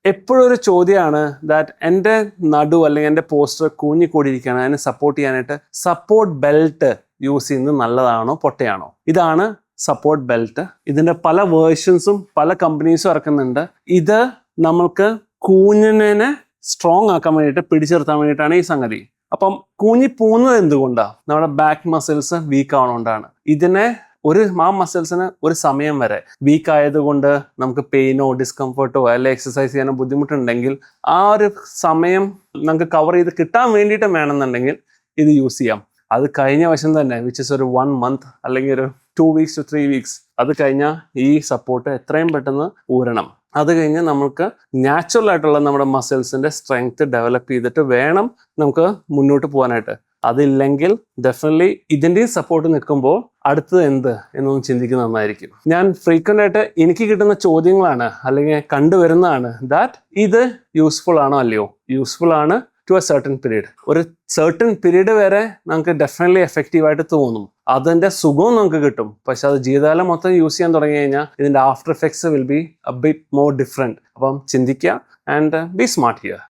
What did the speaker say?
എപ്പോഴും ഒരു ചോദ്യമാണ് ദാറ്റ് എൻ്റെ നടു അല്ലെങ്കിൽ എൻ്റെ പോസ്റ്റർ കൂഞ്ഞിക്കൂടിയിരിക്കുകയാണ്, അതിനെ സപ്പോർട്ട് ചെയ്യാനായിട്ട് സപ്പോർട്ട് ബെൽറ്റ് യൂസ് ചെയ്യുന്നത് നല്ലതാണോ പൊട്ടയാണോ? ഇതാണ് സപ്പോർട്ട് ബെൽറ്റ്. ഇതിൻ്റെ പല വേർഷൻസും പല കമ്പനീസും ഇറക്കുന്നുണ്ട്. ഇത് നമ്മൾക്ക് കൂഞ്ഞിനെ സ്ട്രോങ് ആക്കാൻ വേണ്ടിയിട്ട്, പിടിച്ചെടുത്താൻ വേണ്ടിയിട്ടാണ് ഈ സംഗതി. അപ്പം കൂഞ്ഞി പോകുന്നത് എന്തുകൊണ്ടാണ്? നമ്മുടെ ബാക്ക് മസിൽസ് വീക്ക് ആവുന്നതുകൊണ്ടാണ്. ഇതിനെ ആ മസിൽസിന് ഒരു സമയം വരെ വീക്ക് ആയതുകൊണ്ട് നമുക്ക് പെയിനോ ഡിസ്കംഫർട്ടോ അല്ലെങ്കിൽ എക്സസൈസ് ചെയ്യാനോ ബുദ്ധിമുട്ടുണ്ടെങ്കിൽ ആ ഒരു സമയം നമുക്ക് കവർ ചെയ്ത് കിട്ടാൻ വേണ്ടിയിട്ട് വേണമെന്നുണ്ടെങ്കിൽ ഇത് യൂസ് ചെയ്യാം. അത് കഴിഞ്ഞ വശം തന്നെ വിച്ച് ഇസ് ഒരു 1 month അല്ലെങ്കിൽ ഒരു 2 weeks to 3 weeks, അത് കഴിഞ്ഞാൽ ഈ സപ്പോർട്ട് എത്രയും പെട്ടെന്ന് ഊരണം. അത് കഴിഞ്ഞ് നമുക്ക് നാച്ചുറൽ ആയിട്ടുള്ള നമ്മുടെ മസിൽസിന്റെ സ്ട്രെങ്ത് ഡെവലപ്പ് ചെയ്തിട്ട് വേണം നമുക്ക് മുന്നോട്ട് പോകാനായിട്ട്. അതില്ലെങ്കിൽ ഡെഫിനറ്റ്ലി ഇതിൻ്റെയും സപ്പോർട്ട് നിൽക്കുമ്പോൾ അടുത്തത് എന്ത് എന്നൊന്നും ചിന്തിക്കുന്നത് നന്നായിരിക്കും. ഞാൻ ഫ്രീക്വൻ്റ് ആയിട്ട് എനിക്ക് കിട്ടുന്ന ചോദ്യങ്ങളാണ് അല്ലെങ്കിൽ കണ്ടുവരുന്നതാണ് ദാറ്റ് ഇത് യൂസ്ഫുൾ ആണോ അല്ലയോ? യൂസ്ഫുൾ ആണ് ടു എ സർട്ടൻ പീരീഡ്. ഒരു സർട്ടൻ പീരീഡ് വരെ നമുക്ക് ഡെഫിനറ്റ്ലി എഫക്റ്റീവായിട്ട് തോന്നും, അതിൻ്റെ സുഖവും നമുക്ക് കിട്ടും. പക്ഷെ അത് ജീവിതകാലം മൊത്തം യൂസ് ചെയ്യാൻ തുടങ്ങി കഴിഞ്ഞാൽ ഇതിൻ്റെ after effects will be A bit more different. അപ്പം ചിന്തിക്കുക ആൻഡ് ബി സ്മാർട്ട് ഹിയർ.